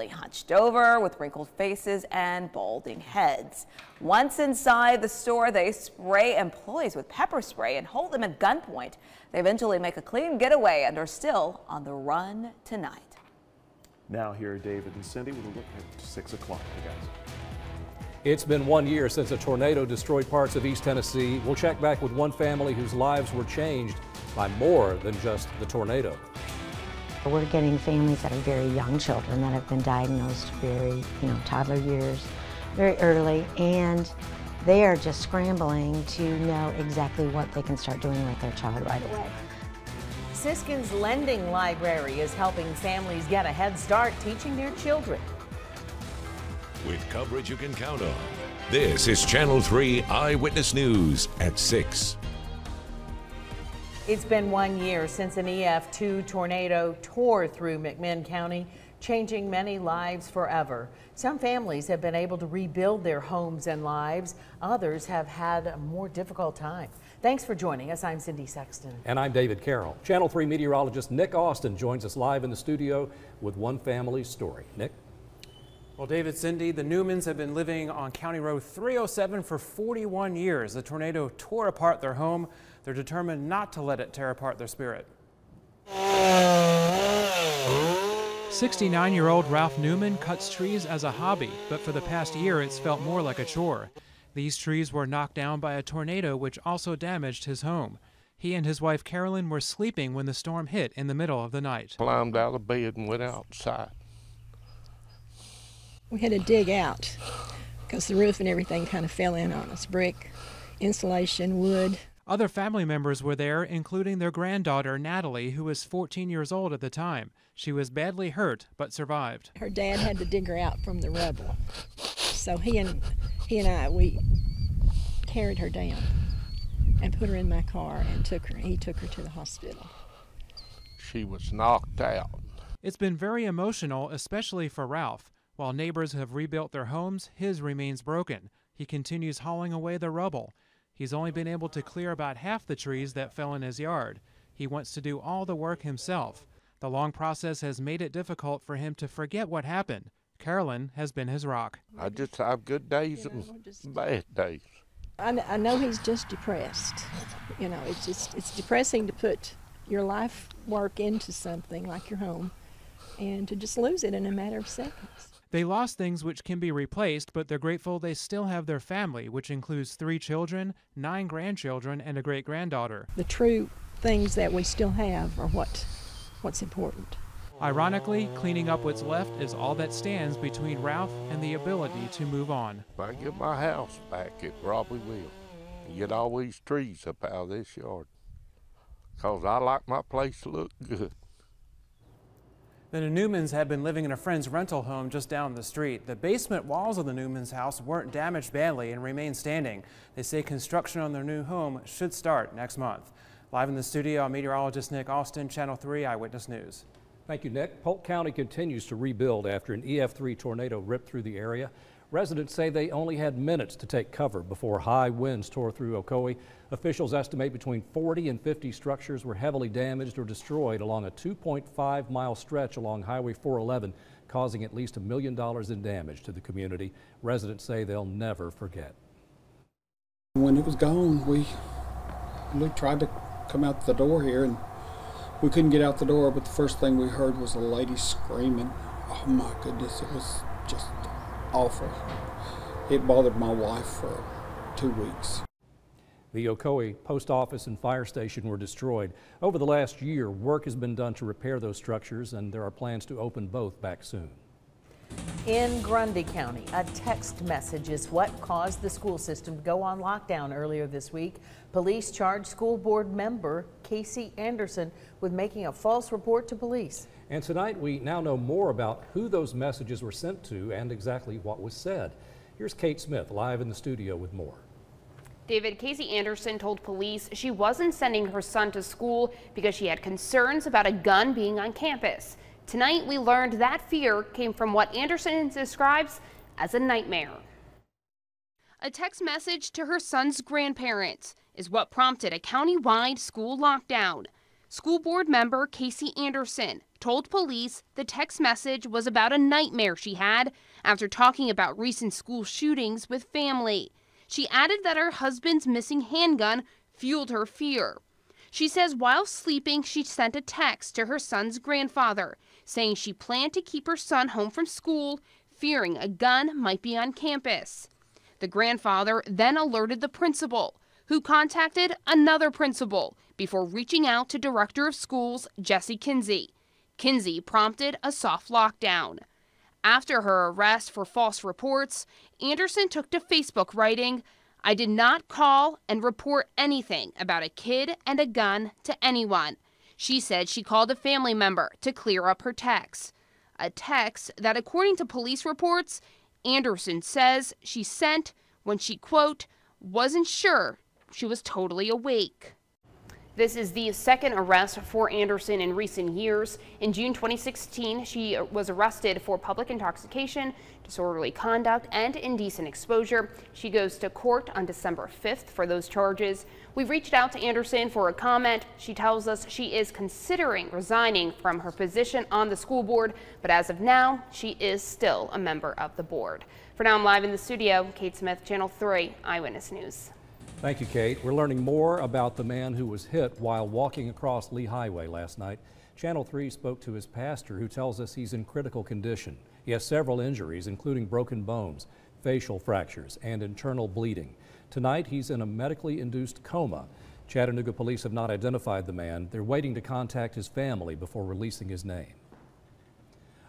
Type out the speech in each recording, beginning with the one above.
hunched over with wrinkled faces and balding heads. Once inside the store, they spray employees with pepper spray and hold them at gunpoint. They eventually make a clean getaway and are still on the run tonight. Now here are David and Cindy with a look at 6 o'clock, guys. It's been 1 year since a tornado destroyed parts of East Tennessee. We'll check back with one family whose lives were changed by more than just the tornado. We're getting families that are very young children that have been diagnosed very, toddler years, very early, and they are just scrambling to know exactly what they can start doing with their child right away. Siskin's Lending Library is helping families get a head start teaching their children. With coverage you can count on, this is Channel 3 Eyewitness News at 6. It's been 1 year since an EF2 tornado tore through McMinn County, changing many lives forever. Some families have been able to rebuild their homes and lives. Others have had a more difficult time. Thanks for joining us. I'm Cindy Sexton. And I'm David Carroll. Channel 3 meteorologist Nick Austin joins us live in the studio with one family's story. Nick? Well, David, Cindy, the Newmans have been living on County Road 307 for 41 years. The tornado tore apart their home. They're determined not to let it tear apart their spirit. 69-year-old Ralph Newman cuts trees as a hobby, but for the past year it's felt more like a chore. These trees were knocked down by a tornado which also damaged his home. He and his wife Carolyn were sleeping when the storm hit in the middle of the night. Climbed out of bed and went outside. We had to dig out because the roof and everything kind of fell in on us. Brick, insulation, wood. Other family members were there, including their granddaughter, Natalie, who was 14 years old at the time. She was badly hurt, but survived. Her dad had to dig her out from the rubble. So he and I, we carried her down and put her in my car and he took her to the hospital. She was knocked out. It's been very emotional, especially for Ralph. While neighbors have rebuilt their homes, his remains broken. He continues hauling away the rubble. He's only been able to clear about half the trees that fell in his yard. He wants to do all the work himself. The long process has made it difficult for him to forget what happened. Carolyn has been his rock. I just have good days and bad days. I know he's just depressed. It's depressing to put your life work into something like your home and to just lose it in a matter of seconds. They lost things which can be replaced, but they're grateful they still have their family, which includes 3 children, 9 grandchildren, and a great-granddaughter. The true things that we still have are what's important. Ironically, cleaning up what's left is all that stands between Ralph and the ability to move on. If I get my house back, it probably will. Get all these trees up out of this yard, because I like my place to look good. The Newmans had been living in a friend's rental home just down the street. The basement walls of the Newmans' house weren't damaged badly and remain standing. They say construction on their new home should start next month. Live in the studio, I'm meteorologist Nick Austin, Channel 3 Eyewitness News. Thank you, Nick. Polk County continues to rebuild after an EF3 tornado ripped through the area. Residents say they only had minutes to take cover before high winds tore through Ocoee. Officials estimate between 40 and 50 structures were heavily damaged or destroyed along a 2.5-mile stretch along Highway 411, causing at least $1 million in damage to the community. Residents say they'll never forget. When it was gone, we tried to come out the door here and we couldn't get out the door, but the first thing we heard was a lady screaming. Oh my goodness, it was just awful. It bothered my wife for 2 weeks. The Ocoee post office and fire station were destroyed. Over the last year, work has been done to repair those structures, and there are plans to open both back soon. In Grundy County, a text message is what caused the school system to go on lockdown earlier this week. Police charged school board member Casey Anderson with making a false report to police. And tonight we now know more about who those messages were sent to and exactly what was said. Here's Kate Smith live in the studio with more. David, Casey Anderson told police she wasn't sending her son to school because she had concerns about a gun being on campus. Tonight we learned that fear came from what Anderson describes as a nightmare. A text message to her son's grandparents is what prompted a county-wide school lockdown. School board member Casey Anderson told police the text message was about a nightmare she had after talking about recent school shootings with family. She added that her husband's missing handgun fueled her fear. She says while sleeping, she sent a text to her son's grandfather saying she planned to keep her son home from school, fearing a gun might be on campus. The grandfather then alerted the principal, who contacted another principal before reaching out to Director of Schools Jesse Kinsey. Kinsey prompted a soft lockdown. After her arrest for false reports, Anderson took to Facebook writing, "I did not call and report anything about a kid and a gun to anyone." She said she called a family member to clear up her text. A text that, according to police reports, Anderson says she sent when she, quote, wasn't sure she was totally awake. This is the second arrest for Anderson in recent years. In June 2016, she was arrested for public intoxication, disorderly conduct, and indecent exposure. She goes to court on December 5th for those charges. We've reached out to Anderson for a comment. She tells us she is considering resigning from her position on the school board, but as of now, she is still a member of the board. For now, I'm live in the studio. Kate Smith, Channel 3 Eyewitness News. Thank you, Kate. We're learning more about the man who was hit while walking across Lee Highway last night. Channel 3 spoke to his pastor, who tells us he's in critical condition. He has several injuries, including broken bones, facial fractures, and internal bleeding. Tonight, he's in a medically induced coma. Chattanooga police have not identified the man. They're waiting to contact his family before releasing his name.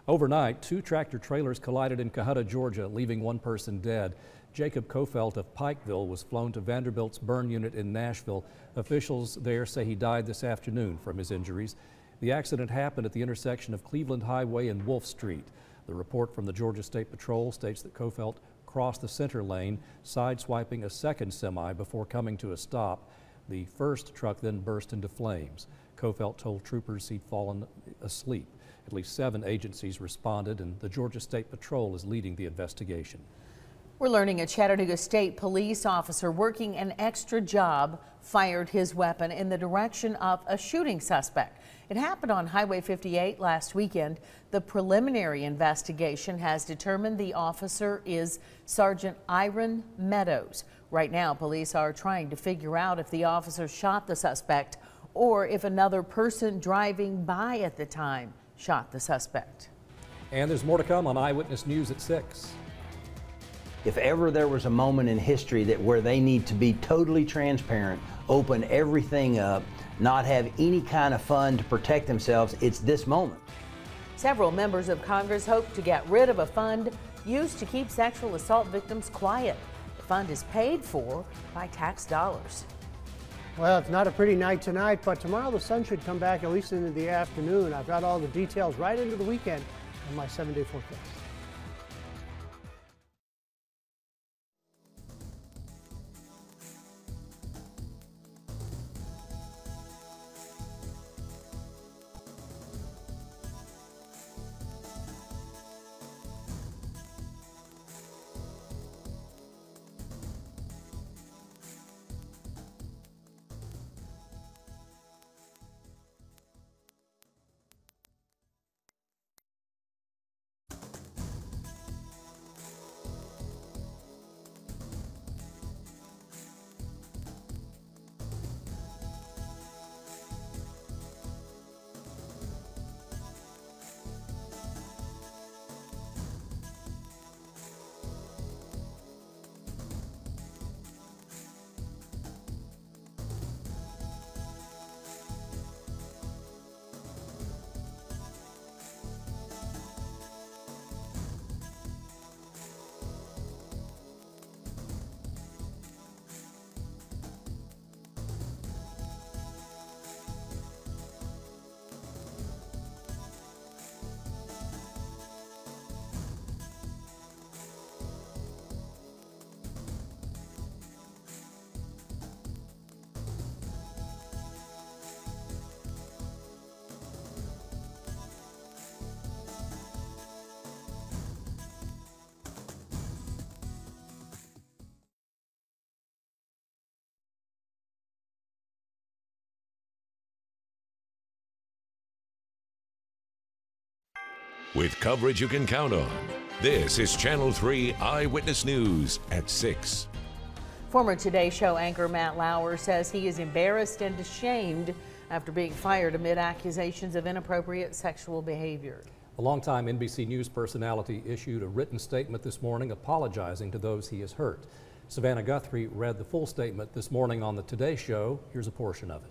Overnight, 2 tractor trailers collided in Cohutta, Georgia, leaving 1 person dead. Jacob Kofelt of Pikeville was flown to Vanderbilt's burn unit in Nashville. Officials there say he died this afternoon from his injuries. The accident happened at the intersection of Cleveland Highway and Wolf Street. The report from the Georgia State Patrol states that Kofelt crossed the center lane, sideswiping a second semi before coming to a stop. The first truck then burst into flames. Kofelt told troopers he'd fallen asleep. At least 7 agencies responded, and the Georgia State Patrol is leading the investigation. We're learning a Chattanooga State police officer working an extra job fired his weapon in the direction of a shooting suspect. It happened on Highway 58 last weekend. The preliminary investigation has determined the officer is Sergeant Iron Meadows. Right now, police are trying to figure out if the officer shot the suspect or if another person driving by at the time shot the suspect. And there's more to come on Eyewitness News at 6. If ever there was a moment in history where they need to be totally transparent, open everything up, not have any kind of fund to protect themselves, it's this moment. Several members of Congress hope to get rid of a fund used to keep sexual assault victims quiet. The fund is paid for by tax dollars. Well, it's not a pretty night tonight, but tomorrow the sun should come back at least into the afternoon. I've got all the details right into the weekend on my 7-day forecast. with coverage you can count on. This is Channel 3 Eyewitness News at 6. Former Today Show anchor Matt Lauer says he is embarrassed and ashamed after being fired amid accusations of inappropriate sexual behavior. A longtime NBC News personality issued a written statement this morning apologizing to those he has hurt. Savannah Guthrie read the full statement this morning on the Today Show. Here's a portion of it.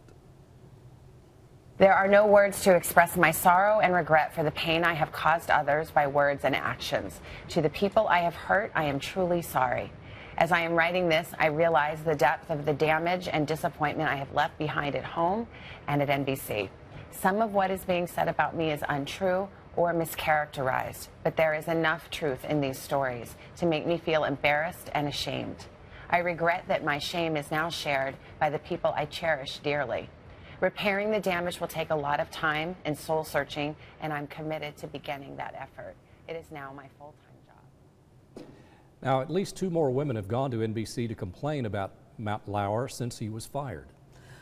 There are no words to express my sorrow and regret for the pain I have caused others by words and actions. To the people I have hurt, I am truly sorry. As I am writing this, I realize the depth of the damage and disappointment I have left behind at home and at NBC. Some of what is being said about me is untrue or mischaracterized, but there is enough truth in these stories to make me feel embarrassed and ashamed. I regret that my shame is now shared by the people I cherish dearly. Repairing the damage will take a lot of time and soul searching, and I'm committed to beginning that effort. It is now my full-time job. Now, at least 2 more women have gone to NBC to complain about Matt Lauer since he was fired.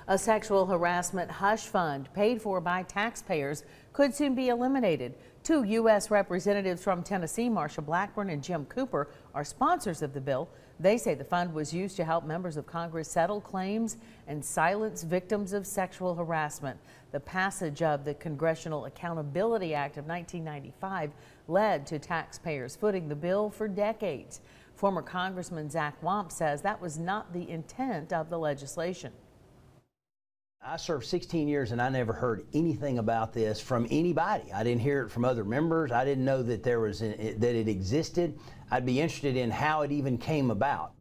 A sexual harassment hush fund paid for by taxpayers could soon be eliminated. 2 U.S. representatives from Tennessee, Marsha Blackburn and Jim Cooper, are sponsors of the bill. They say the fund was used to help members of Congress settle claims and silence victims of sexual harassment. The passage of the Congressional Accountability Act of 1995 led to taxpayers footing the bill for decades. Former Congressman Zach Wamp says that was not the intent of the legislation. I served 16 years and I never heard anything about this from anybody. I didn't hear it from other members. I didn't know that that it existed. I'd be interested in how it even came about.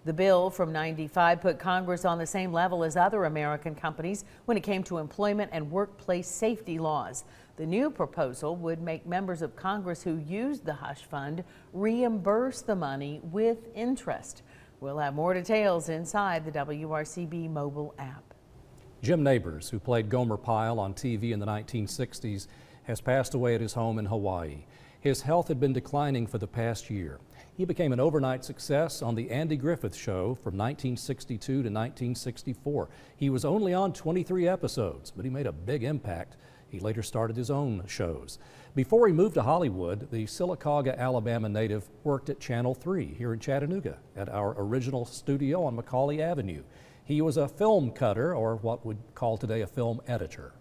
The bill from '95 put Congress on the same level as other American companies when it came to employment and workplace safety laws. The new proposal would make members of Congress who used the hush fund reimburse the money with interest. We'll have more details inside the WRCB mobile app. Jim Nabors, who played Gomer Pyle on TV in the 1960s, has passed away at his home in Hawaii. His health had been declining for the past year. He became an overnight success on The Andy Griffith Show from 1962 to 1964. He was only on 23 episodes, but he made a big impact. He later started his own shows. Before he moved to Hollywood, the Sylacauga, Alabama native worked at Channel 3 here in Chattanooga at our original studio on Macaulay Avenue. He was a film cutter, or what we'd call today a film editor.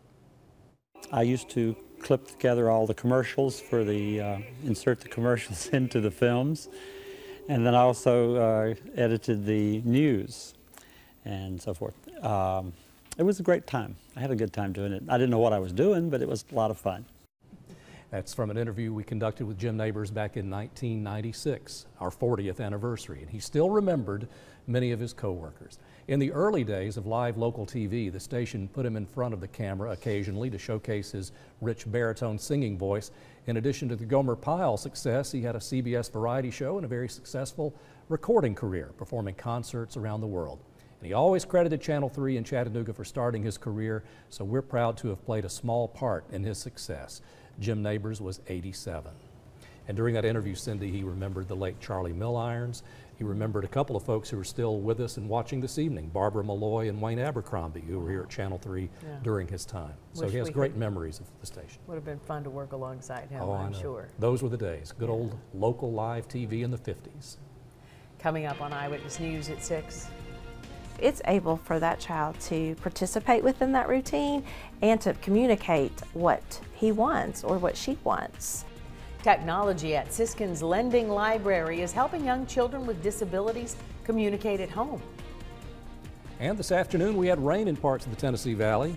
I used to clip together all the commercials for the, insert the commercials into the films. And then I also edited the news and so forth. It was a great time. I had a good time doing it. I didn't know what I was doing, but it was a lot of fun. That's from an interview we conducted with Jim Nabors back in 1996, our 40th anniversary, and he still remembered many of his coworkers. In the early days of live local TV, the station put him in front of the camera occasionally to showcase his rich baritone singing voice. In addition to the Gomer Pyle success, he had a CBS variety show and a very successful recording career, performing concerts around the world. And he always credited Channel 3 in Chattanooga for starting his career, so we're proud to have played a small part in his success. Jim Nabors was 87. And during that interview, Cindy, he remembered the late Charlie Millirons. He remembered a couple of folks who are still with us and watching this evening, Barbara Malloy and Wayne Abercrombie, who were here at Channel 3 during his time. So he has great memories of the station. Would have been fun to work alongside him, oh, I'm sure. Those were the days. Good old local live TV in the 50s. Coming up on Eyewitness News at 6. It's able for that child to participate within that routine and to communicate what he wants or what she wants. Technology at Siskins Lending Library is helping young children with disabilities communicate at home. And this afternoon we had rain in parts of the Tennessee Valley.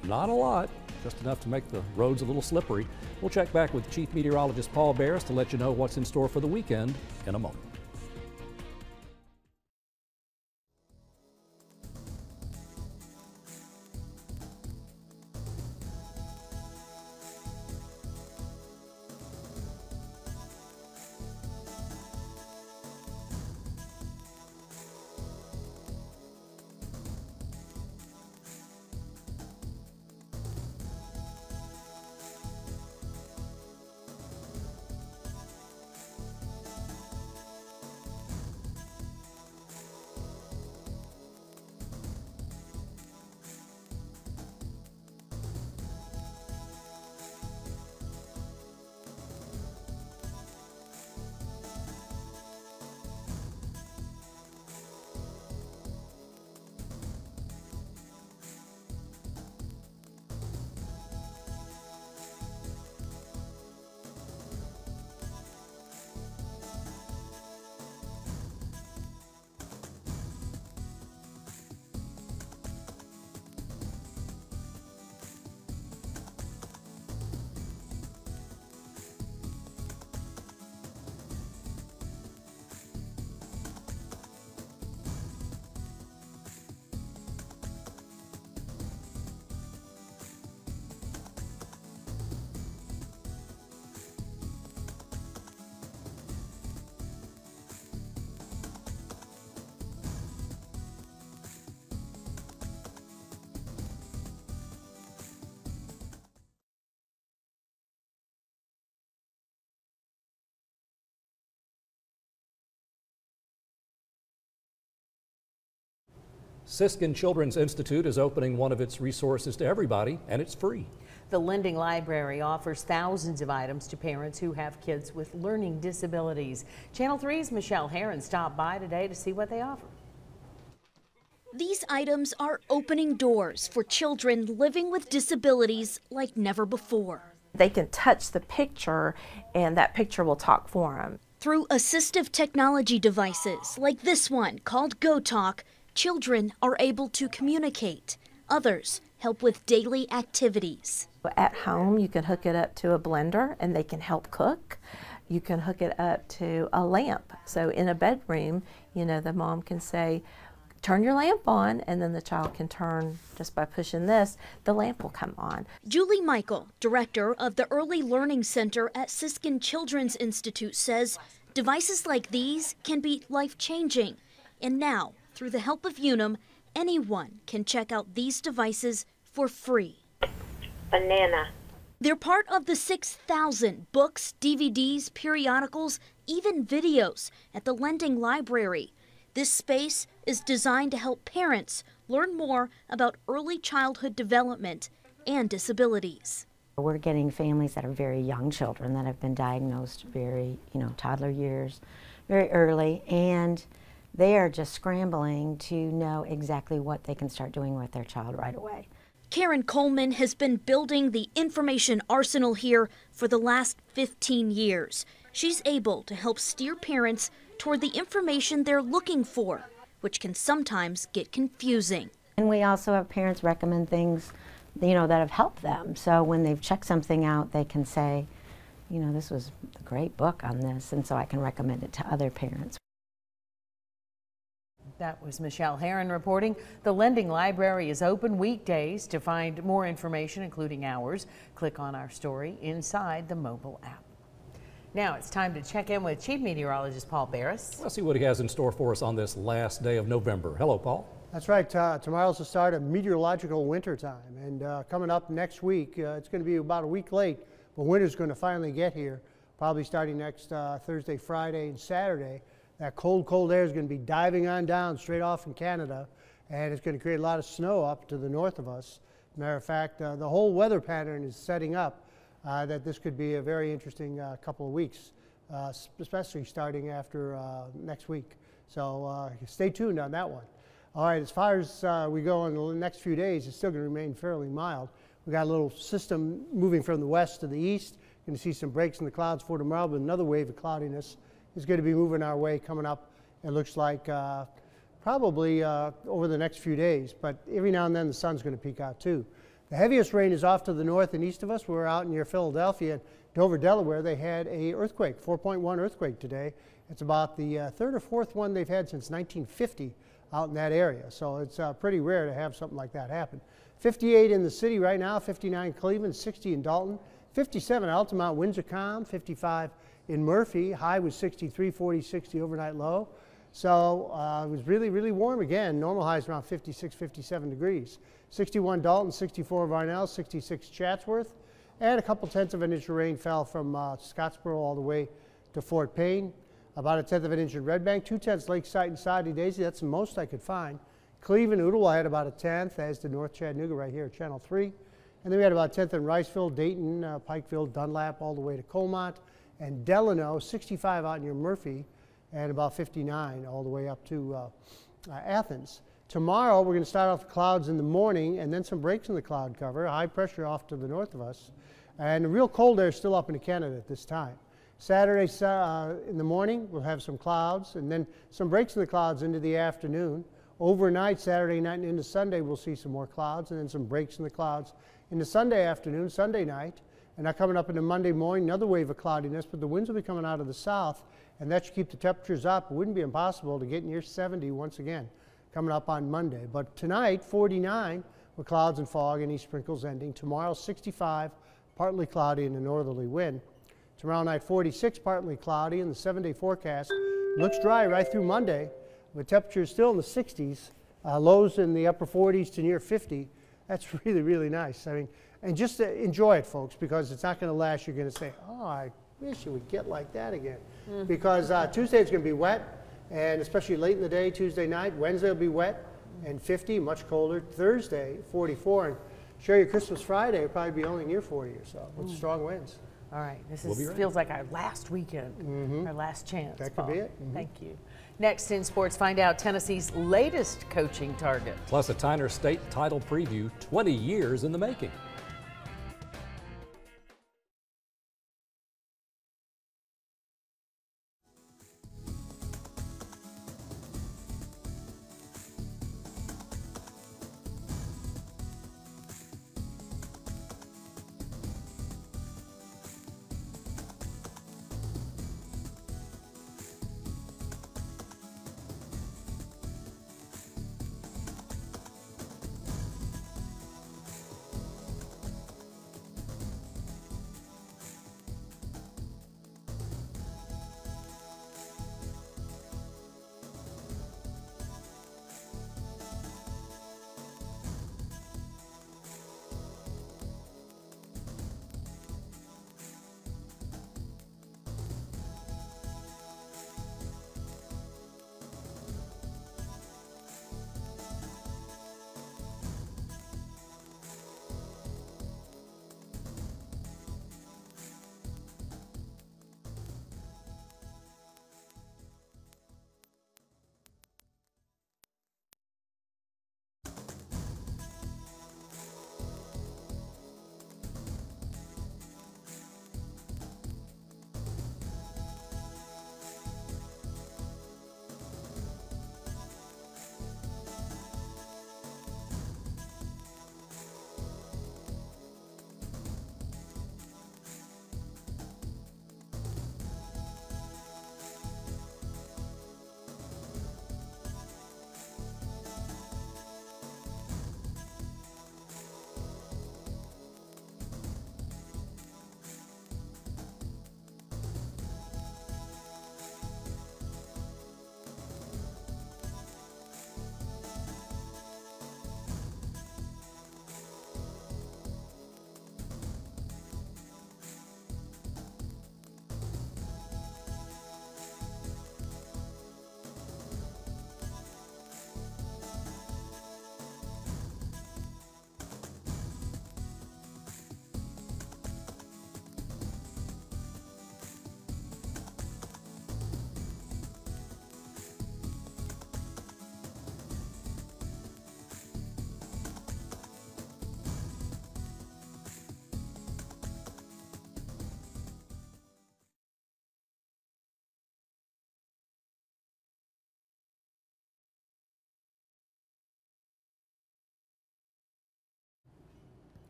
Not a lot, just enough to make the roads a little slippery. We'll check back with Chief Meteorologist Paul Barris to let you know what's in store for the weekend in a moment. Siskin Children's Institute is opening one of its resources to everybody, and it's free. The Lending Library offers thousands of items to parents who have kids with learning disabilities. Channel 3's Michelle Herron stopped by today to see what they offer. These items are opening doors for children living with disabilities like never before. They can touch the picture and that picture will talk for them. Through assistive technology devices like this one called GoTalk, children are able to communicate. Others help with daily activities. At home, you can hook it up to a blender and they can help cook. You can hook it up to a lamp. So in a bedroom, the mom can say, turn your lamp on, and then the child can turn, just by pushing this, the lamp will come on. Julie Michael, director of the Early Learning Center at Siskin Children's Institute, says devices like these can be life-changing. And now, through the help of Unum, anyone can check out these devices for free. Banana. They're part of the 6,000 books, DVDs, periodicals, even videos at the Lending Library. This space is designed to help parents learn more about early childhood development and disabilities. We're getting families that are very young children that have been diagnosed very, toddler years, very early, and they are just scrambling to know exactly what they can start doing with their child right away. Karen Coleman has been building the information arsenal here for the last 15 years. She's able to help steer parents toward the information they're looking for, which can sometimes get confusing. And we also have parents recommend things, that have helped them. So when they've checked something out, they can say, this was a great book on this, and so I can recommend it to other parents. That was Michelle Herron reporting. The Lending Library is open weekdays. To find more information, including hours, click on our story inside the mobile app. Now it's time to check in with Chief Meteorologist Paul Barris. Let's see what he has in store for us on this last day of November. Hello, Paul. That's right. Tomorrow's the start of meteorological winter time, and coming up next week, it's going to be about a week late, but winter's going to finally get here, probably starting next Thursday, Friday, and Saturday. That cold air is going to be diving on down straight off from Canada, and it's going to create a lot of snow up to the north of us. Matter of fact, the whole weather pattern is setting up that this could be a very interesting couple of weeks, especially starting after next week. So stay tuned on that one. All right, as far as we go in the next few days, it's still going to remain fairly mild. We got a little system moving from the west to the east. You're going to see some breaks in the clouds for tomorrow, but another wave of cloudiness is going to be moving our way coming up. It looks like probably over the next few days, but every now and then the sun's going to peek out too. The heaviest rain is off to the north and east of us. We're out near Philadelphia and Dover, Delaware. They had a earthquake, 4.1 earthquake today. It's about the third or fourth one they've had since 1950 out in that area. So it's pretty rare to have something like that happen. 58 in the city right now, 59 Cleveland, 60 in Dalton, 57 Altamont, winds are calm, 55 in Murphy. High was 63, 40, 60 overnight low. So it was really, really warm again. Normal highs around 56, 57 degrees. 61 Dalton, 64 Varnell, 66 Chatsworth, and a couple tenths of an inch of rain fell from Scottsboro all the way to Fort Payne. About a tenth of an inch in Red Bank, 2/10 Lakeside and Soddy Daisy. That's the most I could find. Cleveland, Ottawa had about a tenth, as did North Chattanooga right here at Channel 3. And then we had about a tenth in Riceville, Dayton, Pikeville, Dunlap, all the way to Colmont, and Delano, 65 out near Murphy, and about 59 all the way up to Athens. Tomorrow, we're going to start off the clouds in the morning and then some breaks in the cloud cover, high pressure off to the north of us, and the real cold air is still up into Canada at this time. Saturday in the morning, we'll have some clouds and then some breaks in the clouds into the afternoon. Overnight, Saturday night and into Sunday, we'll see some more clouds and then some breaks in the clouds into Sunday afternoon, Sunday night. And now coming up into Monday morning, another wave of cloudiness, but the winds will be coming out of the south, and that should keep the temperatures up. It wouldn't be impossible to get near 70 once again coming up on Monday. But tonight, 49 with clouds and fog and any sprinkles ending. Tomorrow, 65, partly cloudy and a northerly wind. Tomorrow night, 46, partly cloudy, and the 7-day forecast looks dry right through Monday, with temperatures still in the 60s, lows in the upper 40s to near 50. That's really, really nice. I mean, and just enjoy it, folks, because it's not going to last. You're going to say, oh, I wish it would get like that again. Because Tuesday it's going to be wet, and especially late in the day, Tuesday night. Wednesday will be wet. and 50, much colder. Thursday, 44, and share your Christmas Friday will probably be only near 40 or so with strong winds. All right, this We'll feels like our last weekend, our last chance. That could be it. Thank you. Next in sports, find out Tennessee's latest coaching target. Plus a Tyner State title preview, 20 years in the making.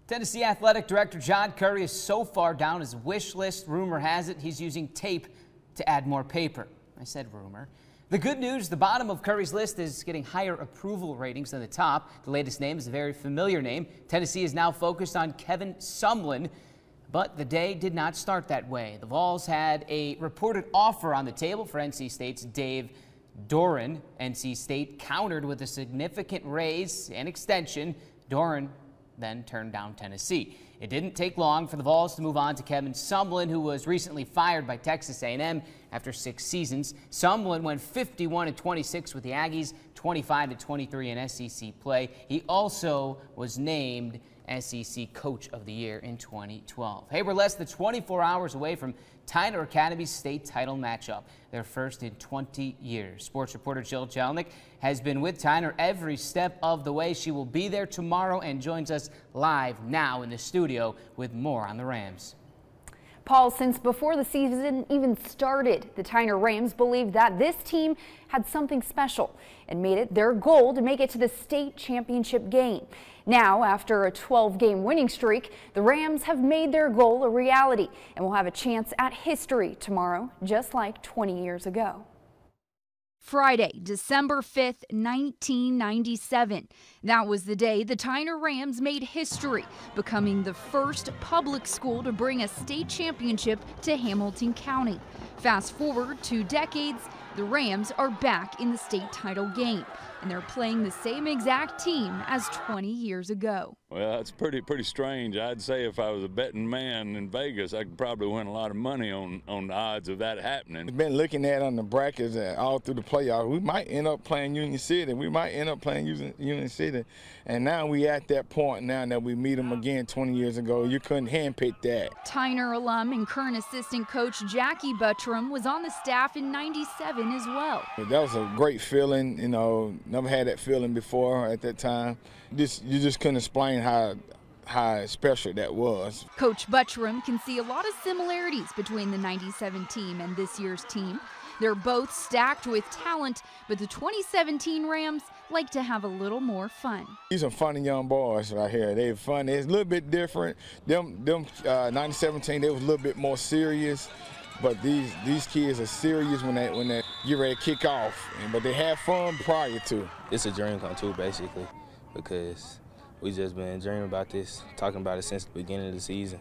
Tennessee Athletic Director John Currie is so far down his wish list, rumor has it he's using tape to add more paper. I said rumor. The good news, the bottom of Currie's list is getting higher approval ratings than the top. The latest name is a very familiar name. Tennessee is now focused on Kevin Sumlin, but the day did not start that way. The Vols had a reported offer on the table for NC State's Dave Doeren. NC State countered with a significant raise and extension. Doeren then turned down Tennessee. It didn't take long for the Vols to move on to Kevin Sumlin, who was recently fired by Texas A&M after 6 seasons. Sumlin went 51-26 with the Aggies, 25-23 in SEC play. He also was named SEC Coach of the Year in 2012. Hey, we're less than 24 hours away from Tyner Academy's state title matchup, their first in 20 years. Sports reporter Jill Jelnick has been with Tyner every step of the way. She will be there tomorrow and joins us live now in the studio with more on the Rams. Paul, since before the season even started, the Tyner Rams believed that this team had something special and made it their goal to make it to the state championship game. Now, after a 12-game winning streak, the Rams have made their goal a reality and will have a chance at history tomorrow, just like 20 years ago. Friday, December 5th, 1997. That was the day the Tyner Rams made history, becoming the first public school to bring a state championship to Hamilton County. Fast forward 2 decades, The Rams are back in the state title game, and they're playing the same exact team as 20 years ago. Well, that's pretty strange. I'd say if I was a betting man in Vegas, I could probably win a lot of money on the odds of that happening. We've been looking at on the brackets and all through the playoffs. We might end up playing Union City. We might end up playing Union City. And now we at that point now that we meet them again 20 years ago. You couldn't handpick that. Tyner alum and current assistant coach Jackie Buttram was on the staff in '97 as well. That was a great feeling. You know, never had that feeling before at that time. You just couldn't explain how special that was. Coach Buttram can see a lot of similarities between the '97 team and this year's team. They're both stacked with talent, but the 2017 Rams like to have a little more fun. These are funny young boys right here. They're fun. It's a little bit different. Them 1917, they was a little bit more serious, but these kids are serious when they get ready to kick off. But they have fun prior to. It's a dream come true, basically, because we just been dreaming about this, talking about it since the beginning of the season.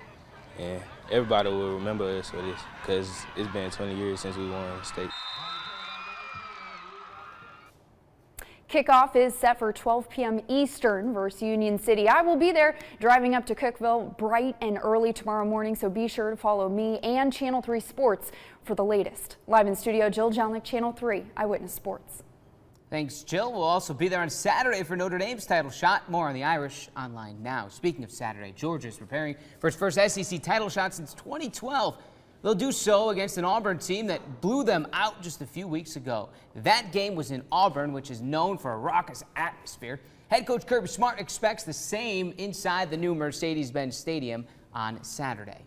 And everybody will remember us for this because it's been 20 years since we won state. Kickoff is set for 12 p.m. Eastern versus Union City. I will be there driving up to Cookeville bright and early tomorrow morning, so be sure to follow me and Channel 3 Sports for the latest. Live in studio, Jill Jelnick, Channel 3 Eyewitness Sports. Thanks, Jill. We'll also be there on Saturday for Notre Dame's title shot. More on the Irish online now. Speaking of Saturday, Georgia is preparing for its first SEC title shot since 2012. They'll do so against an Auburn team that blew them out just a few weeks ago. That game was in Auburn, which is known for a raucous atmosphere. Head coach Kirby Smart expects the same inside the new Mercedes-Benz Stadium on Saturday.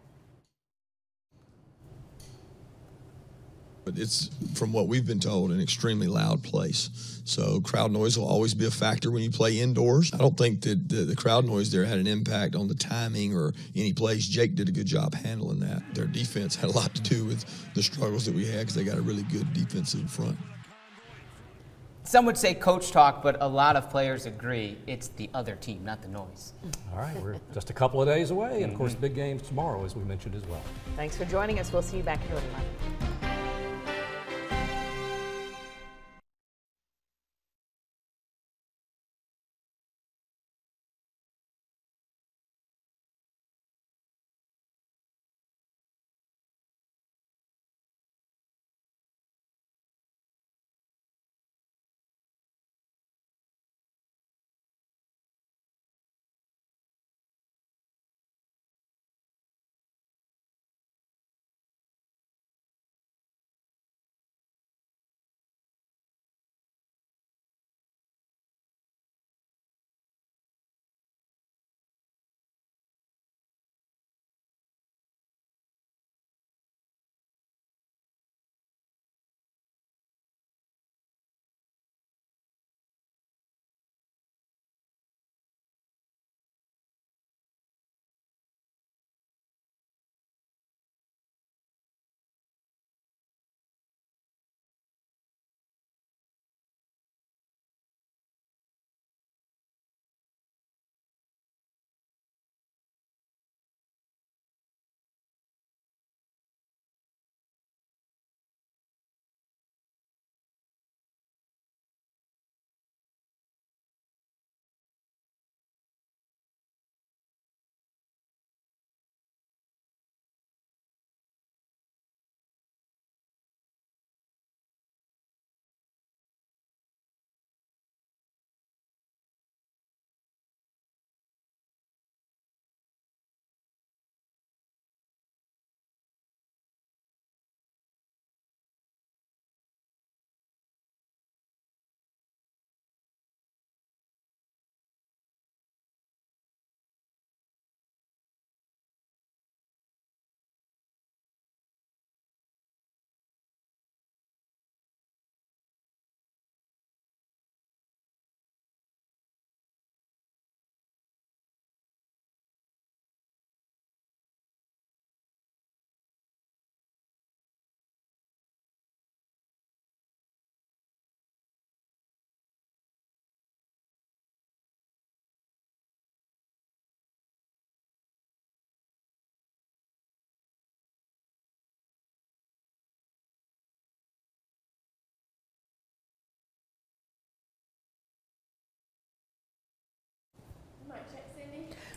But it's, from what we've been told, an extremely loud place. So crowd noise will always be a factor when you play indoors. I don't think that the crowd noise there had an impact on the timing or any plays. Jake did a good job handling that. Their defense had a lot to do with the struggles that we had because they got a really good defensive front. Some would say coach talk, but a lot of players agree it's the other team, not the noise. All right, we're just a couple of days away, and of course, big games tomorrow, as we mentioned as well. Thanks for joining us. We'll see you back here at 11.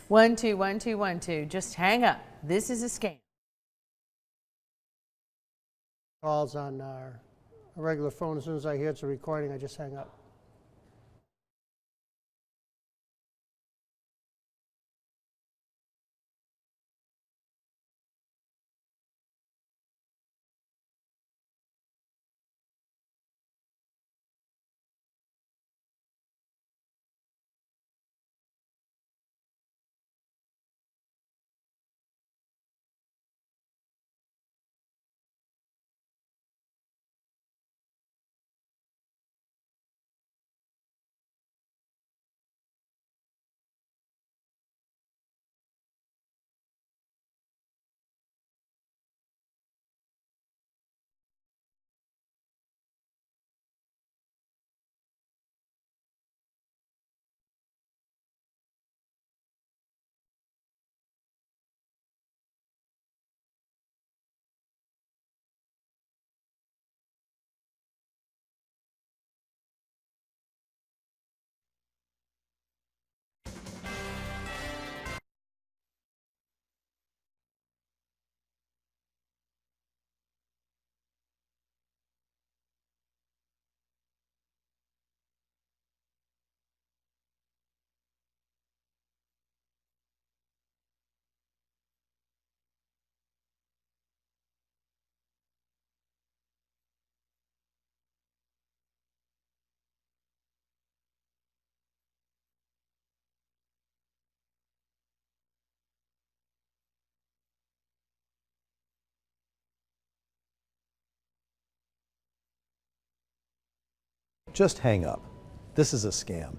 121212. Just hang up. This is a scam. Calls on our regular phone. As soon as I hear it's a recording, I just hang up. Just hang up. This is a scam.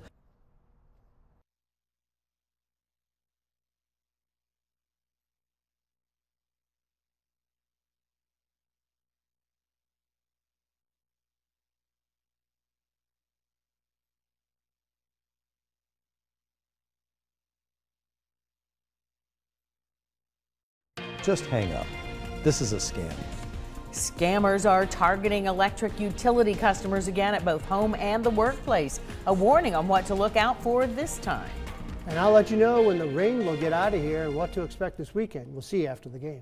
Just hang up. This is a scam. Scammers are targeting electric utility customers again at both home and the workplace. A warning on what to look out for this time. And I'll let you know when the rain will get out of here and what to expect this weekend. We'll see you after the game.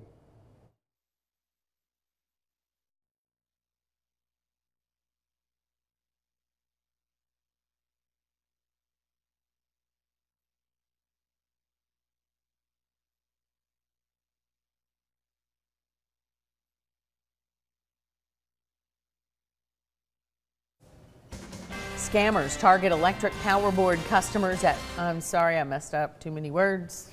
Scammers target electric power board customers at, I'm sorry, I messed up, too many words.